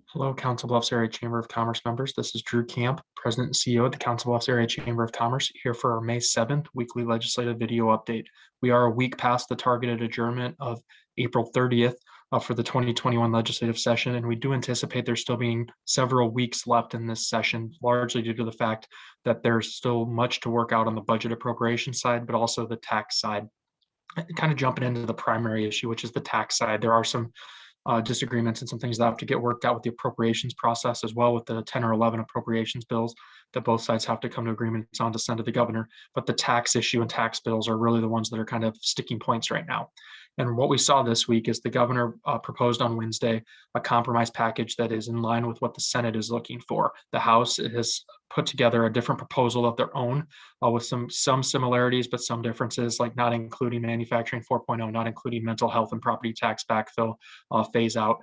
Hello, Council Bluffs Area Chamber of Commerce members. This is Drew Kamp, President and CEO of the Council Bluffs Area Chamber of Commerce, here for our May 7th weekly legislative video update. We are a week past the targeted adjournment of April 30th for the 2021 legislative session, and we do anticipate there still being several weeks left in this session, largely due to the fact that there's still much to work out on the budget appropriation side, but also the tax side. Kind of jumping into the primary issue, which is the tax side, there are some disagreements and some things that have to get worked out with the appropriations process as well with the 10 or 11 appropriations bills that both sides have to come to agreements on to send to the governor. But the tax issue and tax bills are really the ones that are kind of sticking points right now. And what we saw this week is the governor proposed on Wednesday a compromise package that is in line with what the Senate is looking for. The House has put together a different proposal of their own with some similarities, but some differences, like not including manufacturing 4.0, not including mental health and property tax backfill phase out.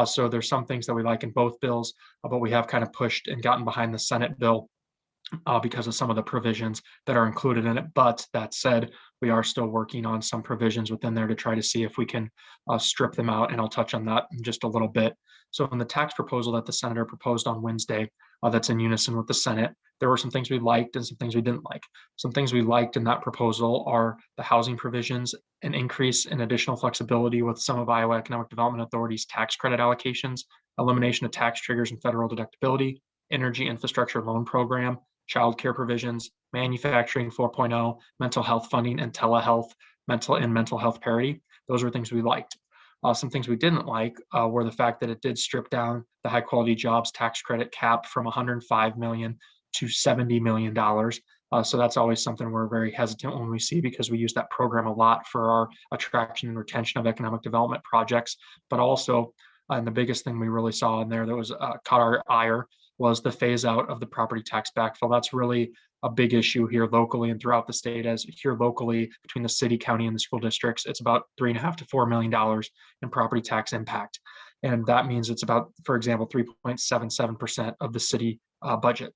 So there's some things that we like in both bills, but we have kind of pushed and gotten behind the Senate bill because of some of the provisions that are included in it. But that said, we are still working on some provisions within there to try to see if we can strip them out. And I'll touch on that in just a little bit. So, in the tax proposal that the senator proposed on Wednesday, that's in unison with the Senate, there were some things we liked and some things we didn't like. Some things we liked in that proposal are the housing provisions, an increase in additional flexibility with some of Iowa Economic Development Authority's tax credit allocations, elimination of tax triggers and federal deductibility, energy infrastructure loan program, childcare provisions, manufacturing 4.0, mental health funding, and telehealth, mental health parity. Those were things we liked. Some things we didn't like were the fact that it did strip down the high quality jobs tax credit cap from 105 million to $70 million. So that's always something we're very hesitant when we see because we use that program a lot for our attraction and retention of economic development projects. But also, and the biggest thing we really saw in there that was caught our ire was the phase out of the property tax backfill. That's really a big issue here locally and throughout the state. As here locally, between the city, county, and the school districts, it's about $3.5 to $4 million in property tax impact, and that means it's about, for example, 3.77% of the city budget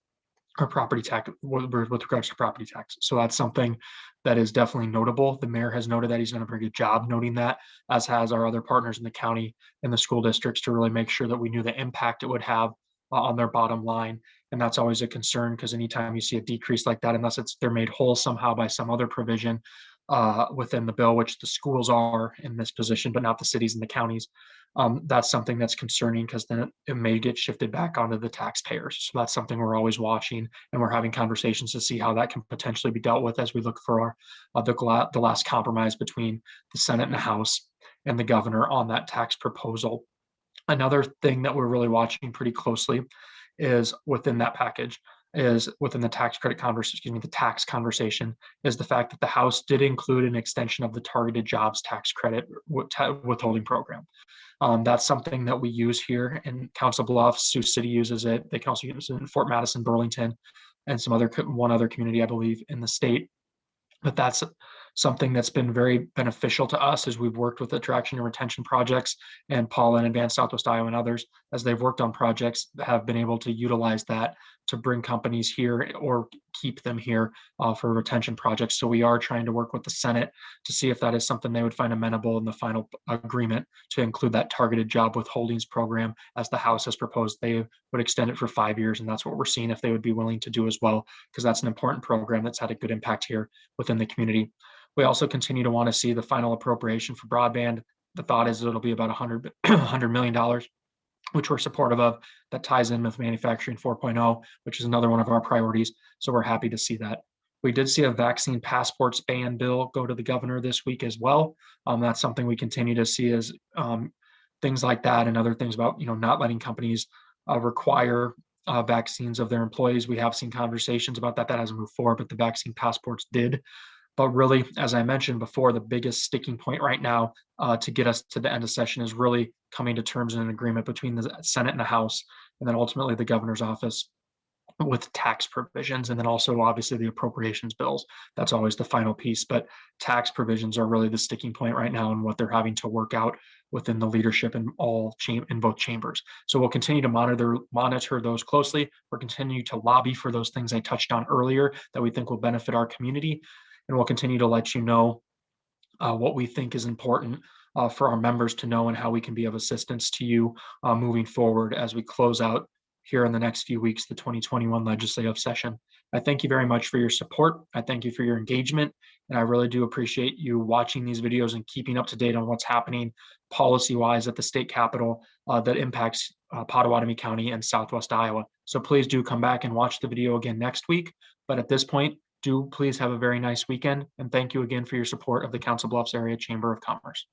or property tax with regards to property tax. So that's something that is definitely notable. The mayor has noted that he's done a pretty good job noting that, as has our other partners in the county and the school districts, to really make sure that we knew the impact it would have on their bottom line. And that's always a concern because anytime you see a decrease like that, unless they're made whole somehow by some other provision within the bill, which the schools are in this position, but not the cities and the counties, that's something that's concerning because then it may get shifted back onto the taxpayers. So that's something we're always watching, and we're having conversations to see how that can potentially be dealt with as we look for the last compromise between the Senate and the House and the governor on that tax proposal. Another thing that we're really watching pretty closely is within that package is within the tax credit conversation, excuse me, the tax conversation, is the fact that the House did include an extension of the targeted jobs tax credit withholding program. That's something that we use here in Council Bluffs. Sioux City uses it. They can also use it in Fort Madison, Burlington, and one other community, I believe, in the state. But that's something that's been very beneficial to us as we've worked with attraction and retention projects, and Paula and Advanced Southwest Iowa and others, as they've worked on projects, have been able to utilize that to bring companies here or keep them here for retention projects. So we are trying to work with the Senate to see if that is something they would find amenable in the final agreement to include that targeted job withholdings program as the House has proposed. They would extend it for 5 years, and that's what we're seeing if they would be willing to do as well, because that's an important program that's had a good impact here within the community. We also continue to want to see the final appropriation for broadband. The thought is it'll be about $100 million, which we're supportive of. That ties in with manufacturing 4.0, which is another one of our priorities. So we're happy to see that. We did see a vaccine passports ban bill go to the governor this week as well. That's something we continue to see as things like that and other things about not letting companies require vaccines of their employees. We have seen conversations about that. That hasn't moved forward, but the vaccine passports did. But really, as I mentioned before, the biggest sticking point right now to get us to the end of session is really coming to terms and an agreement between the Senate and the House, and then ultimately the governor's office with tax provisions, and then also obviously the appropriations bills. That's always the final piece, but tax provisions are really the sticking point right now and what they're having to work out within the leadership in both chambers. So we'll continue to monitor those closely. We'll continue to lobby for those things I touched on earlier that we think will benefit our community, and we'll continue to let you know what we think is important for our members to know and how we can be of assistance to you moving forward as we close out here in the next few weeks, the 2021 legislative session. I thank you very much for your support. I thank you for your engagement. And I really do appreciate you watching these videos and keeping up to date on what's happening policy-wise at the state capitol that impacts Potawatomi County and Southwest Iowa. So please do come back and watch the video again next week. But at this point, do please have a very nice weekend. And thank you again for your support of the Council Bluffs Area Chamber of Commerce.